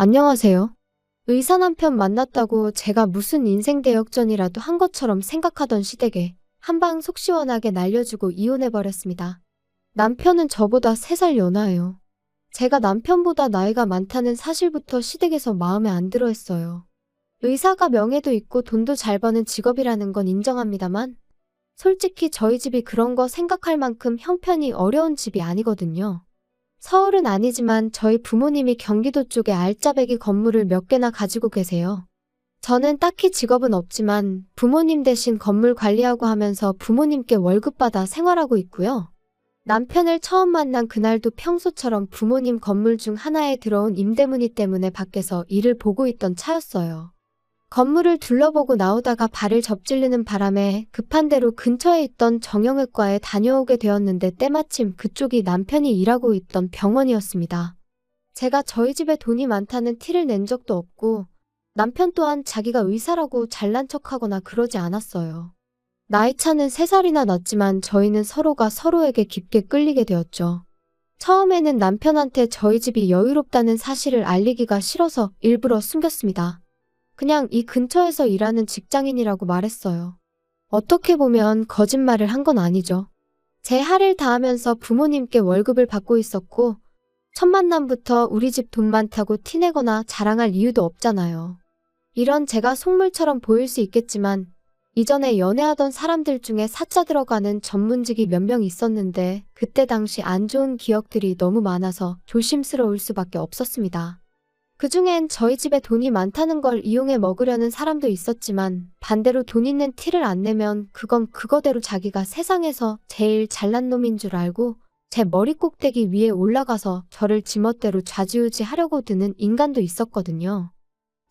안녕하세요. 의사 남편 만났다고 제가 무슨 인생 대역전이라도 한 것처럼 생각하던 시댁에 한방 속 시원하게 날려주고 이혼해버렸습니다. 남편은 저보다 3살 연하예요. 제가 남편보다 나이가 많다는 사실부터 시댁에서 마음에 안 들어 했어요. 의사가 명예도 있고 돈도 잘 버는 직업이라는 건 인정합니다만 솔직히 저희 집이 그런 거 생각할 만큼 형편이 어려운 집이 아니거든요. 서울은 아니지만 저희 부모님이 경기도 쪽에 알짜배기 건물을 몇 개나 가지고 계세요. 저는 딱히 직업은 없지만 부모님 대신 건물 관리하고 하면서 부모님께 월급 받아 생활하고 있고요. 남편을 처음 만난 그날도 평소처럼 부모님 건물 중 하나에 들어온 임대문의 때문에 밖에서 일을 보고 있던 차였어요. 건물을 둘러보고 나오다가 발을 접질르는 바람에 급한 대로 근처에 있던 정형외과에 다녀오게 되었는데 때마침 그쪽이 남편이 일하고 있던 병원이었습니다. 제가 저희 집에 돈이 많다는 티를 낸 적도 없고 남편 또한 자기가 의사라고 잘난 척하거나 그러지 않았어요. 나이 차는 3살이나 났지만 저희는 서로가 서로에게 깊게 끌리게 되었죠. 처음에는 남편한테 저희 집이 여유롭다는 사실을 알리기가 싫어서 일부러 숨겼습니다. 그냥 이 근처에서 일하는 직장인이라고 말했어요. 어떻게 보면 거짓말을 한 건 아니죠. 제 할 일 다 하면서 부모님께 월급을 받고 있었고 첫 만남부터 우리 집 돈 많다고 티내거나 자랑할 이유도 없잖아요. 이런 제가 속물처럼 보일 수 있겠지만 이전에 연애하던 사람들 중에 사자 들어가는 전문직이 몇 명 있었는데 그때 당시 안 좋은 기억들이 너무 많아서 조심스러울 수밖에 없었습니다. 그중엔 저희 집에 돈이 많다는 걸 이용해 먹으려는 사람도 있었지만 반대로 돈 있는 티를 안 내면 그건 그거대로 자기가 세상에서 제일 잘난 놈인 줄 알고 제 머리 꼭대기 위에 올라가서 저를 지멋대로 좌지우지 하려고 드는 인간도 있었거든요.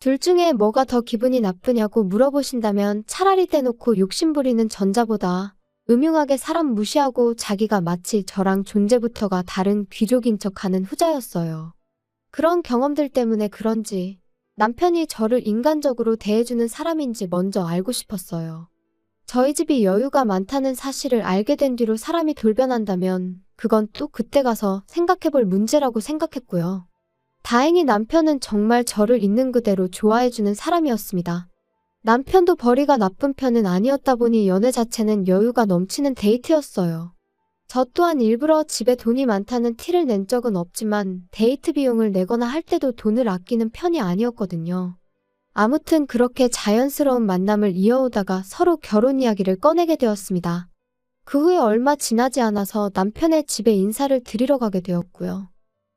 둘 중에 뭐가 더 기분이 나쁘냐고 물어보신다면 차라리 대놓고 욕심부리는 전자보다 음흉하게 사람 무시하고 자기가 마치 저랑 존재부터가 다른 귀족인 척하는 후자였어요. 그런 경험들 때문에 그런지 남편이 저를 인간적으로 대해주는 사람인지 먼저 알고 싶었어요. 저희 집이 여유가 많다는 사실을 알게 된 뒤로 사람이 돌변한다면 그건 또 그때 가서 생각해볼 문제라고 생각했고요. 다행히 남편은 정말 저를 있는 그대로 좋아해주는 사람이었습니다. 남편도 벌이가 나쁜 편은 아니었다 보니 연애 자체는 여유가 넘치는 데이트였어요. 저 또한 일부러 집에 돈이 많다는 티를 낸 적은 없지만 데이트 비용을 내거나 할 때도 돈을 아끼는 편이 아니었거든요. 아무튼 그렇게 자연스러운 만남을 이어오다가 서로 결혼 이야기를 꺼내게 되었습니다. 그 후에 얼마 지나지 않아서 남편의 집에 인사를 드리러 가게 되었고요.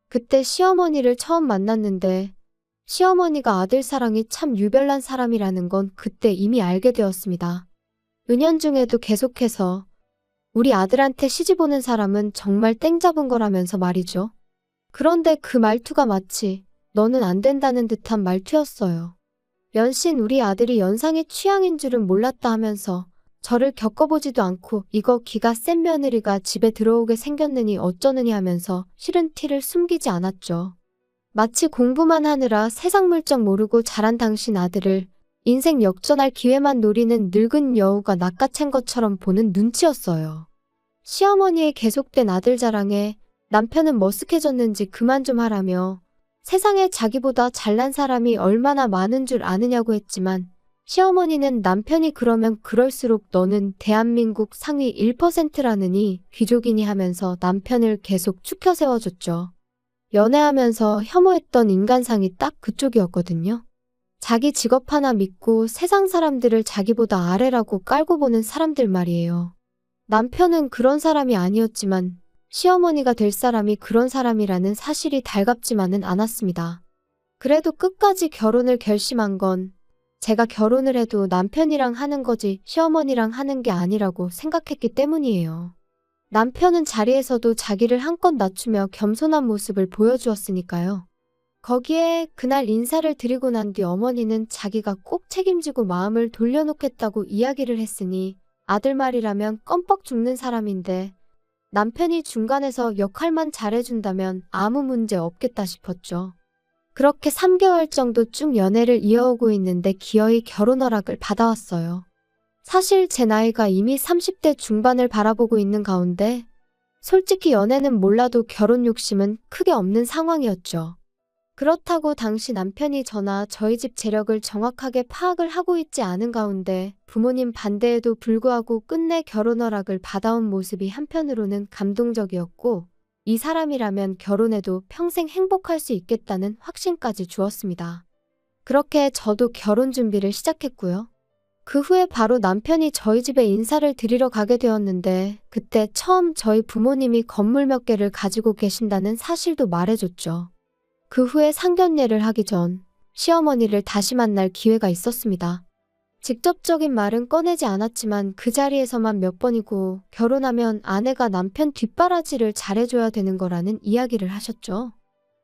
그때 시어머니를 처음 만났는데 시어머니가 아들 사랑이 참 유별난 사람이라는 건 그때 이미 알게 되었습니다. 은연중에도 계속해서 우리 아들한테 시집 오는 사람은 정말 땡 잡은 거라면서 말이죠. 그런데 그 말투가 마치 너는 안 된다는 듯한 말투였어요. 연신 우리 아들이 연상의 취향인 줄은 몰랐다 하면서 저를 겪어보지도 않고 이거 기가 센 며느리가 집에 들어오게 생겼느니 어쩌느니 하면서 싫은 티를 숨기지 않았죠. 마치 공부만 하느라 세상 물정 모르고 자란 당신 아들을 인생 역전할 기회만 노리는 늙은 여우가 낚아챈 것처럼 보는 눈치였어요. 시어머니의 계속된 아들 자랑에 남편은 머쓱해졌는지 그만 좀 하라며 세상에 자기보다 잘난 사람이 얼마나 많은 줄 아느냐고 했지만 시어머니는 남편이 그러면 그럴수록 너는 대한민국 상위 1%라느니 귀족이니 하면서 남편을 계속 추켜 세워줬죠. 연애하면서 혐오했던 인간상이 딱 그쪽이었거든요. 자기 직업 하나 믿고 세상 사람들을 자기보다 아래라고 깔고 보는 사람들 말이에요. 남편은 그런 사람이 아니었지만 시어머니가 될 사람이 그런 사람이라는 사실이 달갑지만은 않았습니다. 그래도 끝까지 결혼을 결심한 건 제가 결혼을 해도 남편이랑 하는 거지 시어머니랑 하는 게 아니라고 생각했기 때문이에요. 남편은 자리에서도 자기를 한껏 낮추며 겸손한 모습을 보여주었으니까요. 거기에 그날 인사를 드리고 난 뒤 어머니는 자기가 꼭 책임지고 마음을 돌려놓겠다고 이야기를 했으니 아들 말이라면 껌뻑 죽는 사람인데 남편이 중간에서 역할만 잘해준다면 아무 문제 없겠다 싶었죠. 그렇게 3개월 정도 쭉 연애를 이어오고 있는데 기어이 결혼 허락을 받아왔어요. 사실 제 나이가 이미 30대 중반을 바라보고 있는 가운데 솔직히 연애는 몰라도 결혼 욕심은 크게 없는 상황이었죠. 그렇다고 당시 남편이 저나 저희 집 재력을 정확하게 파악을 하고 있지 않은 가운데 부모님 반대에도 불구하고 끝내 결혼 허락을 받아온 모습이 한편으로는 감동적이었고, 이 사람이라면 결혼해도 평생 행복할 수 있겠다는 확신까지 주었습니다. 그렇게 저도 결혼 준비를 시작했고요. 그 후에 바로 남편이 저희 집에 인사를 드리러 가게 되었는데, 그때 처음 저희 부모님이 건물 몇 개를 가지고 계신다는 사실도 말해줬죠. 그 후에 상견례를 하기 전 시어머니를 다시 만날 기회가 있었습니다. 직접적인 말은 꺼내지 않았지만 그 자리에서만 몇 번이고, 결혼하면 아내가 남편 뒷바라지를 잘해줘야 되는 거라는 이야기를 하셨죠.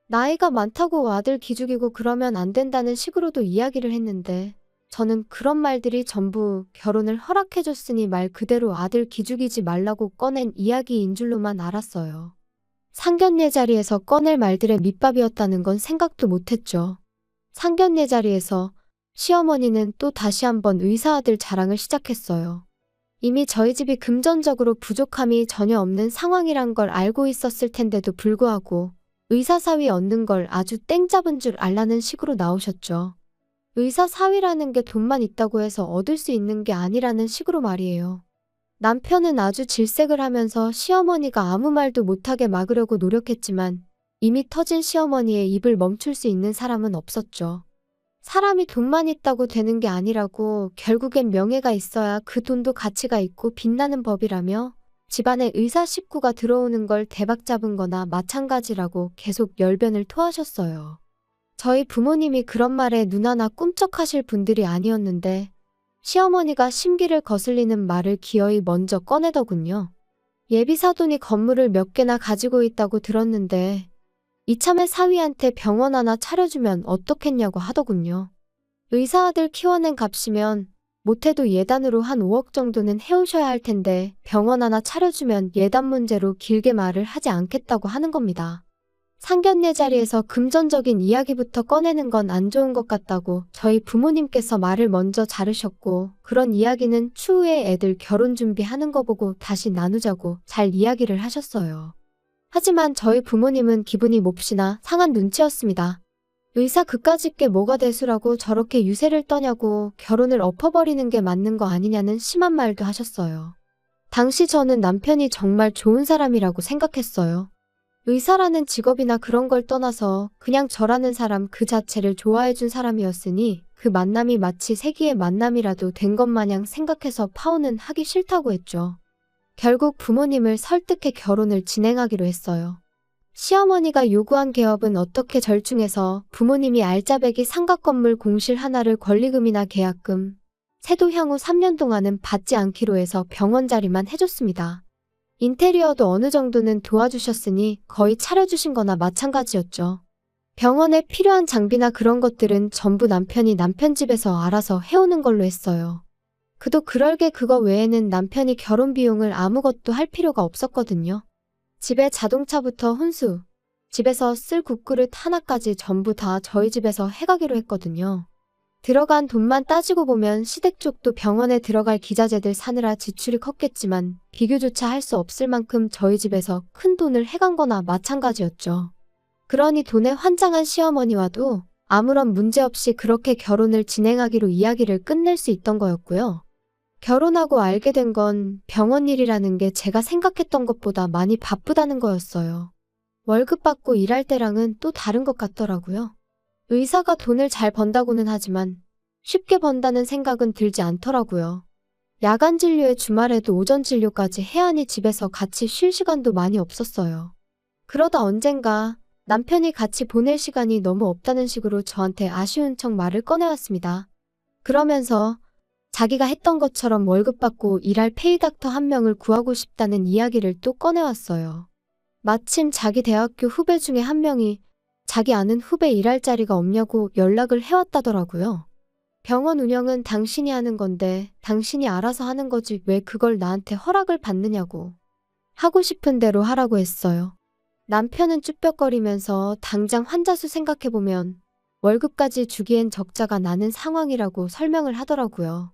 나이가 많다고 아들 기죽이고 그러면 안 된다는 식으로도 이야기를 했는데, 저는 그런 말들이 전부 결혼을 허락해줬으니 말 그대로 아들 기죽이지 말라고 꺼낸 이야기인 줄로만 알았어요. 상견례 자리에서 꺼낼 말들의 밑밥이었다는 건 생각도 못했죠. 상견례 자리에서 시어머니는 또 다시 한번 의사아들 자랑을 시작했어요. 이미 저희 집이 금전적으로 부족함이 전혀 없는 상황이란 걸 알고 있었을 텐데도 불구하고 의사 사위 얻는 걸 아주 땡 잡은 줄 알라는 식으로 나오셨죠. 의사 사위라는 게 돈만 있다고 해서 얻을 수 있는 게 아니라는 식으로 말이에요. 남편은 아주 질색을 하면서 시어머니가 아무 말도 못하게 막으려고 노력했지만 이미 터진 시어머니의 입을 멈출 수 있는 사람은 없었죠. 사람이 돈만 있다고 되는 게 아니라고, 결국엔 명예가 있어야 그 돈도 가치가 있고 빛나는 법이라며 집안에 의사 식구가 들어오는 걸 대박 잡은 거나 마찬가지라고 계속 열변을 토하셨어요. 저희 부모님이 그런 말에 눈 하나 꿈쩍하실 분들이 아니었는데 시어머니가 심기를 거슬리는 말을 기어이 먼저 꺼내더군요. 예비사돈이 건물을 몇 개나 가지고 있다고 들었는데 이참에 사위한테 병원 하나 차려주면 어떻겠냐고 하더군요. 의사아들 키워낸 값이면 못해도 예단으로 한 5억 정도는 해오셔야 할 텐데 병원 하나 차려주면 예단 문제로 길게 말을 하지 않겠다고 하는 겁니다. 상견례 자리에서 금전적인 이야기부터 꺼내는 건 안 좋은 것 같다고 저희 부모님께서 말을 먼저 자르셨고, 그런 이야기는 추후에 애들 결혼 준비하는 거 보고 다시 나누자고 잘 이야기를 하셨어요. 하지만 저희 부모님은 기분이 몹시나 상한 눈치였습니다. 의사 그까짓 게 뭐가 대수라고 저렇게 유세를 떠냐고, 결혼을 엎어버리는 게 맞는 거 아니냐는 심한 말도 하셨어요. 당시 저는 남편이 정말 좋은 사람이라고 생각했어요. 의사라는 직업이나 그런 걸 떠나서 그냥 저라는 사람 그 자체를 좋아해준 사람이었으니 그 만남이 마치 세기의 만남이라도 된 것 마냥 생각해서 파혼은 하기 싫다고 했죠. 결국 부모님을 설득해 결혼을 진행하기로 했어요. 시어머니가 요구한 개업은 어떻게 절충해서 부모님이 알짜배기 상가 건물 공실 하나를 권리금이나 계약금, 세도 향후 3년 동안은 받지 않기로 해서 병원 자리만 해줬습니다. 인테리어도 어느 정도는 도와주셨으니 거의 차려주신 거나 마찬가지였죠. 병원에 필요한 장비나 그런 것들은 전부 남편이 남편 집에서 알아서 해오는 걸로 했어요. 그도 그럴 게 그거 외에는 남편이 결혼 비용을 아무것도 할 필요가 없었거든요. 집에 자동차부터 혼수, 집에서 쓸 국그릇 하나까지 전부 다 저희 집에서 해가기로 했거든요. 들어간 돈만 따지고 보면 시댁 쪽도 병원에 들어갈 기자재들 사느라 지출이 컸겠지만 비교조차 할 수 없을 만큼 저희 집에서 큰 돈을 해간 거나 마찬가지였죠. 그러니 돈에 환장한 시어머니와도 아무런 문제 없이 그렇게 결혼을 진행하기로 이야기를 끝낼 수 있던 거였고요. 결혼하고 알게 된 건 병원 일이라는 게 제가 생각했던 것보다 많이 바쁘다는 거였어요. 월급 받고 일할 때랑은 또 다른 것 같더라고요. 의사가 돈을 잘 번다고는 하지만 쉽게 번다는 생각은 들지 않더라고요. 야간 진료에 주말에도 오전 진료까지 해야 하니 집에서 같이 쉴 시간도 많이 없었어요. 그러다 언젠가 남편이 같이 보낼 시간이 너무 없다는 식으로 저한테 아쉬운 척 말을 꺼내왔습니다. 그러면서 자기가 했던 것처럼 월급 받고 일할 페이닥터 한 명을 구하고 싶다는 이야기를 또 꺼내왔어요. 마침 자기 대학교 후배 중에 한 명이 자기 아는 후배 일할 자리가 없냐고 연락을 해왔다더라고요. 병원 운영은 당신이 하는 건데 당신이 알아서 하는 거지 왜 그걸 나한테 허락을 받느냐고. 하고 싶은 대로 하라고 했어요. 남편은 쭈뼛거리면서 당장 환자 수 생각해보면 월급까지 주기엔 적자가 나는 상황이라고 설명을 하더라고요.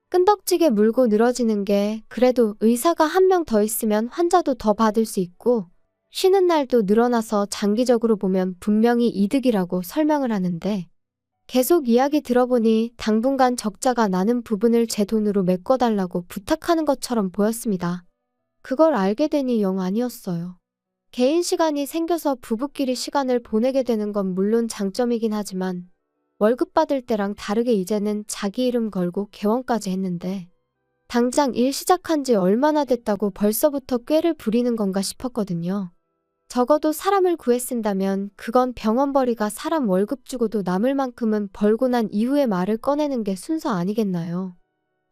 끈덕지게 물고 늘어지는 게 그래도 의사가 한 명 더 있으면 환자도 더 받을 수 있고 쉬는 날도 늘어나서 장기적으로 보면 분명히 이득이라고 설명을 하는데 계속 이야기 들어보니 당분간 적자가 나는 부분을 제 돈으로 메꿔달라고 부탁하는 것처럼 보였습니다. 그걸 알게 되니 영 아니었어요. 개인 시간이 생겨서 부부끼리 시간을 보내게 되는 건 물론 장점이긴 하지만 월급 받을 때랑 다르게 이제는 자기 이름 걸고 개원까지 했는데 당장 일 시작한 지 얼마나 됐다고 벌써부터 꾀를 부리는 건가 싶었거든요. 적어도 사람을 구해 쓴다면 그건 병원벌이가 사람 월급 주고도 남을 만큼은 벌고 난 이후에 말을 꺼내는 게 순서 아니겠나요?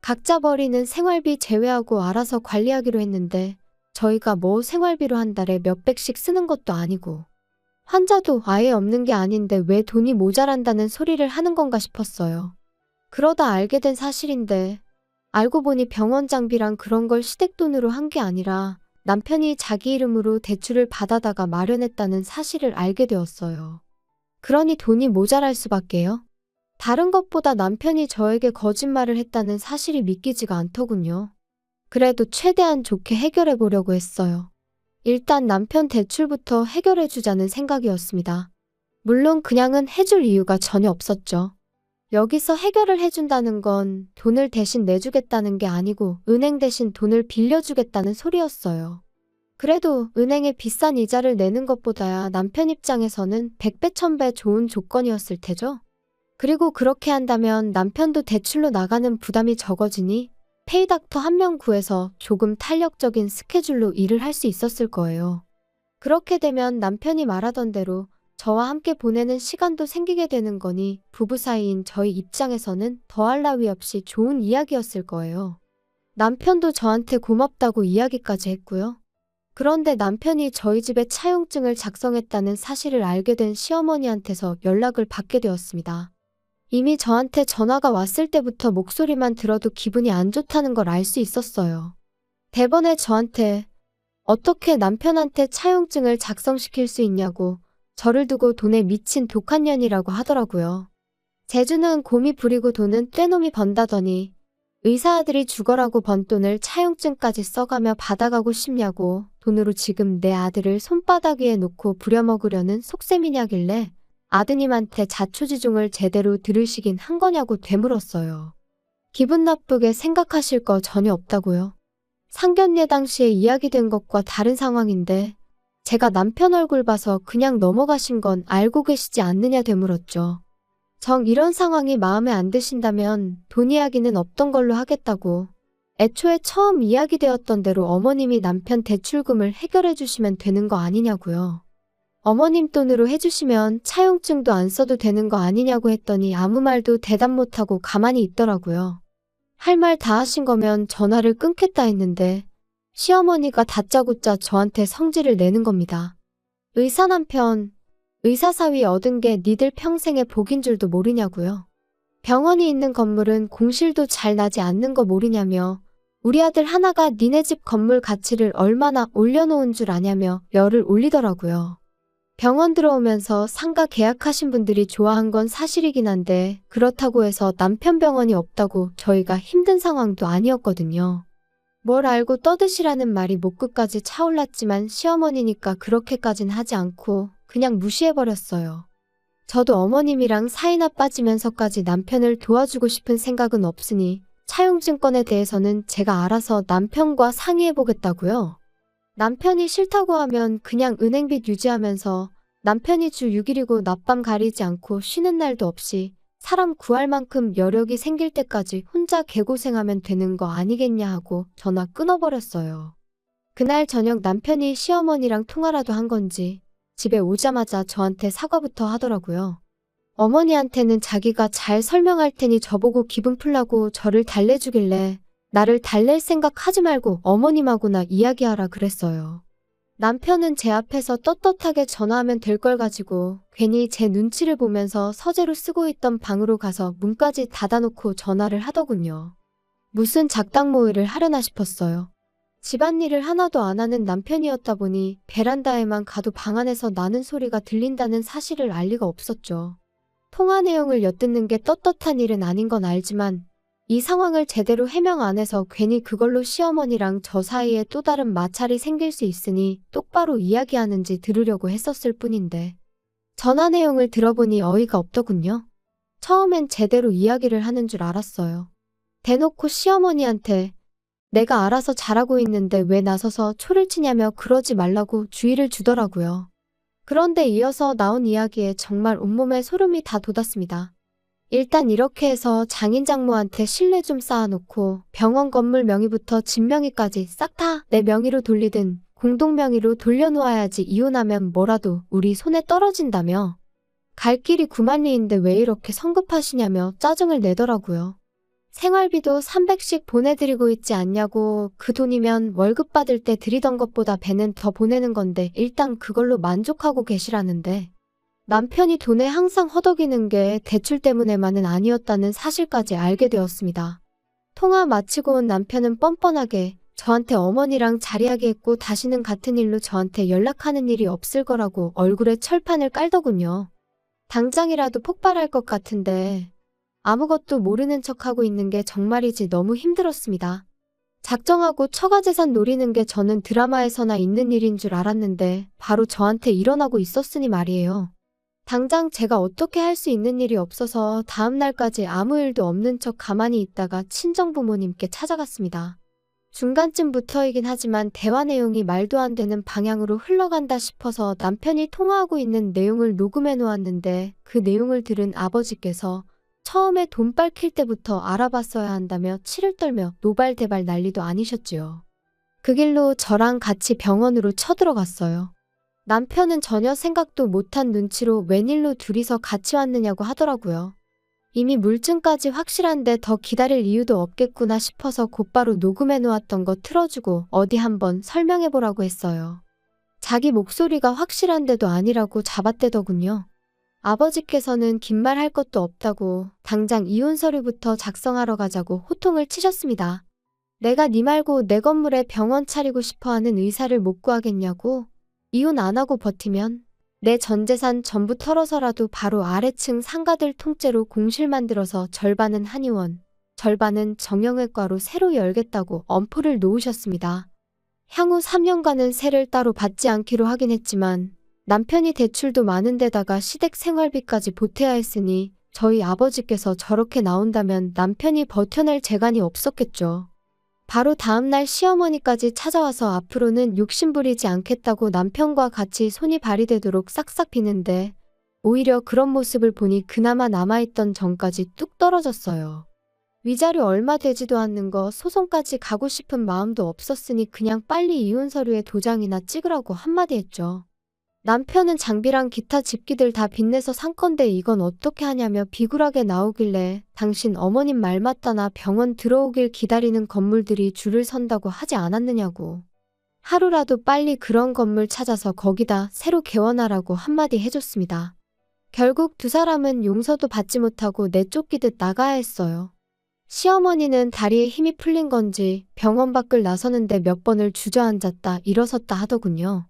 각자 벌이는 생활비 제외하고 알아서 관리하기로 했는데 저희가 뭐 생활비로 한 달에 몇백씩 쓰는 것도 아니고 환자도 아예 없는 게 아닌데 왜 돈이 모자란다는 소리를 하는 건가 싶었어요. 그러다 알게 된 사실인데 알고 보니 병원 장비랑 그런 걸 시댁돈으로 한 게 아니라 남편이 자기 이름으로 대출을 받아다가 마련했다는 사실을 알게 되었어요. 그러니 돈이 모자랄 수밖에요. 다른 것보다 남편이 저에게 거짓말을 했다는 사실이 믿기지가 않더군요. 그래도 최대한 좋게 해결해 보려고 했어요. 일단 남편 대출부터 해결해 주자는 생각이었습니다. 물론 그냥은 해줄 이유가 전혀 없었죠. 여기서 해결을 해준다는 건 돈을 대신 내주겠다는 게 아니고 은행 대신 돈을 빌려주겠다는 소리였어요. 그래도 은행에 비싼 이자를 내는 것보다야 남편 입장에서는 100배 1000배 좋은 조건이었을 테죠. 그리고 그렇게 한다면 남편도 대출로 나가는 부담이 적어지니 페이닥터 한 명 구해서 조금 탄력적인 스케줄로 일을 할 수 있었을 거예요. 그렇게 되면 남편이 말하던 대로 저와 함께 보내는 시간도 생기게 되는 거니 부부 사이인 저희 입장에서는 더할 나위 없이 좋은 이야기였을 거예요. 남편도 저한테 고맙다고 이야기까지 했고요. 그런데 남편이 저희 집에 차용증을 작성했다는 사실을 알게 된 시어머니한테서 연락을 받게 되었습니다. 이미 저한테 전화가 왔을 때부터 목소리만 들어도 기분이 안 좋다는 걸 알 수 있었어요. 대번에 저한테 어떻게 남편한테 차용증을 작성시킬 수 있냐고 저를 두고 돈에 미친 독한 년이라고 하더라고요. 재주는 곰이 부리고 돈은 떼놈이 번다더니 의사 아들이 죽어라고 번 돈을 차용증까지 써가며 받아가고 싶냐고 돈으로 지금 내 아들을 손바닥 위에 놓고 부려먹으려는 속셈이냐길래 아드님한테 자초지종을 제대로 들으시긴 한 거냐고 되물었어요. 기분 나쁘게 생각하실 거 전혀 없다고요. 상견례 당시에 이야기된 것과 다른 상황인데 제가 남편 얼굴 봐서 그냥 넘어가신 건 알고 계시지 않느냐 되물었죠. 정 이런 상황이 마음에 안 드신다면 돈 이야기는 없던 걸로 하겠다고 애초에 처음 이야기되었던 대로 어머님이 남편 대출금을 해결해 주시면 되는 거 아니냐고요. 어머님 돈으로 해주시면 차용증도 안 써도 되는 거 아니냐고 했더니 아무 말도 대답 못하고 가만히 있더라고요. 할 말 다 하신 거면 전화를 끊겠다 했는데 시어머니가 다짜고짜 저한테 성질을 내는 겁니다. 의사 남편, 의사 사위 얻은 게 니들 평생의 복인 줄도 모르냐고요. 병원이 있는 건물은 공실도 잘 나지 않는 거 모르냐며 우리 아들 하나가 니네 집 건물 가치를 얼마나 올려놓은 줄 아냐며 열을 올리더라고요. 병원 들어오면서 상가 계약하신 분들이 좋아한 건 사실이긴 한데 그렇다고 해서 남편 병원이 없다고 저희가 힘든 상황도 아니었거든요. 뭘 알고 떠드시라는 말이 목끝까지 차올랐지만 시어머니니까 그렇게까진 하지 않고 그냥 무시해버렸어요. 저도 어머님이랑 사이나 빠지면서까지 남편을 도와주고 싶은 생각은 없으니 차용증 건에 대해서는 제가 알아서 남편과 상의해보겠다고요. 남편이 싫다고 하면 그냥 은행빚 유지하면서 남편이 주 6일이고 낮밤 가리지 않고 쉬는 날도 없이 사람 구할 만큼 여력이 생길 때까지 혼자 개고생하면 되는 거 아니겠냐 하고 전화 끊어버렸어요. 그날 저녁 남편이 시어머니랑 통화라도 한 건지 집에 오자마자 저한테 사과부터 하더라고요. 어머니한테는 자기가 잘 설명할 테니 저보고 기분 풀라고 저를 달래주길래 나를 달랠 생각 하지 말고 어머님하고나 이야기하라 그랬어요. 남편은 제 앞에서 떳떳하게 전화하면 될 걸 가지고 괜히 제 눈치를 보면서 서재로 쓰고 있던 방으로 가서 문까지 닫아놓고 전화를 하더군요. 무슨 작당 모의를 하려나 싶었어요. 집안일을 하나도 안 하는 남편이었다 보니 베란다에만 가도 방 안에서 나는 소리가 들린다는 사실을 알 리가 없었죠. 통화 내용을 엿듣는 게 떳떳한 일은 아닌 건 알지만 이 상황을 제대로 해명 안 해서 괜히 그걸로 시어머니랑 저 사이에 또 다른 마찰이 생길 수 있으니 똑바로 이야기하는지 들으려고 했었을 뿐인데 전화 내용을 들어보니 어이가 없더군요. 처음엔 제대로 이야기를 하는 줄 알았어요. 대놓고 시어머니한테 내가 알아서 잘하고 있는데 왜 나서서 초를 치냐며 그러지 말라고 주의를 주더라고요. 그런데 이어서 나온 이야기에 정말 온몸에 소름이 다 돋았습니다. 일단 이렇게 해서 장인장모한테 신뢰 좀 쌓아놓고 병원 건물 명의부터 집 명의까지 싹 다 내 명의로 돌리든 공동 명의로 돌려놓아야지 이혼하면 뭐라도 우리 손에 떨어진다며 갈 길이 9만리인데 왜 이렇게 성급하시냐며 짜증을 내더라고요. 생활비도 300씩 보내드리고 있지 않냐고 그 돈이면 월급 받을 때 드리던 것보다 배는 더 보내는 건데 일단 그걸로 만족하고 계시라는데 남편이 돈에 항상 허덕이는 게 대출 때문에만은 아니었다는 사실까지 알게 되었습니다. 통화 마치고 온 남편은 뻔뻔하게 저한테 어머니랑 자리하기했고 다시는 같은 일로 저한테 연락하는 일이 없을 거라고 얼굴에 철판을 깔더군요. 당장이라도 폭발할 것 같은데 아무것도 모르는 척하고 있는 게 정말이지 너무 힘들었습니다. 작정하고 처가재산 노리는 게 저는 드라마에서나 있는 일인 줄 알았는데 바로 저한테 일어나고 있었으니 말이에요. 당장 제가 어떻게 할 수 있는 일이 없어서 다음 날까지 아무 일도 없는 척 가만히 있다가 친정부모님께 찾아갔습니다. 중간쯤부터이긴 하지만 대화 내용이 말도 안 되는 방향으로 흘러간다 싶어서 남편이 통화하고 있는 내용을 녹음해 놓았는데 그 내용을 들은 아버지께서 처음에 돈 밝힐 때부터 알아봤어야 한다며 치를 떨며 노발대발 난리도 아니셨지요. 그 길로 저랑 같이 병원으로 쳐들어갔어요. 남편은 전혀 생각도 못한 눈치로 웬일로 둘이서 같이 왔느냐고 하더라고요. 이미 물증까지 확실한데 더 기다릴 이유도 없겠구나 싶어서 곧바로 녹음해 놓았던 거 틀어주고 어디 한번 설명해보라고 했어요. 자기 목소리가 확실한데도 아니라고 잡아떼더군요. 아버지께서는 긴 말 할 것도 없다고 당장 이혼 서류부터 작성하러 가자고 호통을 치셨습니다. 내가 네 말고 내 건물에 병원 차리고 싶어하는 의사를 못 구하겠냐고? 이혼 안 하고 버티면 내 전 재산 전부 털어서라도 바로 아래층 상가들 통째로 공실 만들어서 절반은 한의원, 절반은 정형외과로 새로 열겠다고 엄포를 놓으셨습니다. 향후 3년간은 세를 따로 받지 않기로 하긴 했지만 남편이 대출도 많은데다가 시댁 생활비까지 보태야 했으니 저희 아버지께서 저렇게 나온다면 남편이 버텨낼 재간이 없었겠죠. 바로 다음날 시어머니까지 찾아와서 앞으로는 욕심부리지 않겠다고 남편과 같이 손이 발휘되도록 싹싹 비는데 오히려 그런 모습을 보니 그나마 남아있던 정까지 뚝 떨어졌어요. 위자료 얼마 되지도 않는 거 소송까지 가고 싶은 마음도 없었으니 그냥 빨리 이혼 서류에 도장이나 찍으라고 한마디 했죠. 남편은 장비랑 기타 집기들 다 빚내서 산 건데 이건 어떻게 하냐며 비굴하게 나오길래 당신 어머님 말 맞다나 병원 들어오길 기다리는 건물들이 줄을 선다고 하지 않았느냐고. 하루라도 빨리 그런 건물 찾아서 거기다 새로 개원하라고 한마디 해줬습니다. 결국 두 사람은 용서도 받지 못하고 내쫓기듯 나가야 했어요. 시어머니는 다리에 힘이 풀린 건지 병원 밖을 나서는데 몇 번을 주저앉았다 일어섰다 하더군요.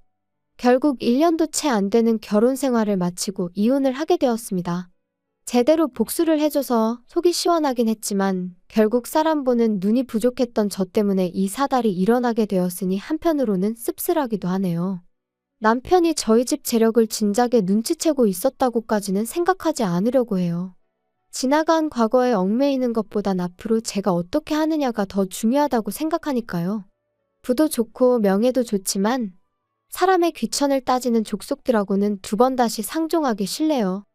결국 1년도 채 안 되는 결혼 생활을 마치고 이혼을 하게 되었습니다. 제대로 복수를 해줘서 속이 시원하긴 했지만 결국 사람 보는 눈이 부족했던 저 때문에 이 사달이 일어나게 되었으니 한편으로는 씁쓸하기도 하네요. 남편이 저희 집 재력을 진작에 눈치채고 있었다고까지는 생각하지 않으려고 해요. 지나간 과거에 얽매이는 것보단 앞으로 제가 어떻게 하느냐가 더 중요하다고 생각하니까요. 부도 좋고 명예도 좋지만 사람의 귀천을 따지는 족속들하고는 두 번 다시 상종하기 싫네요.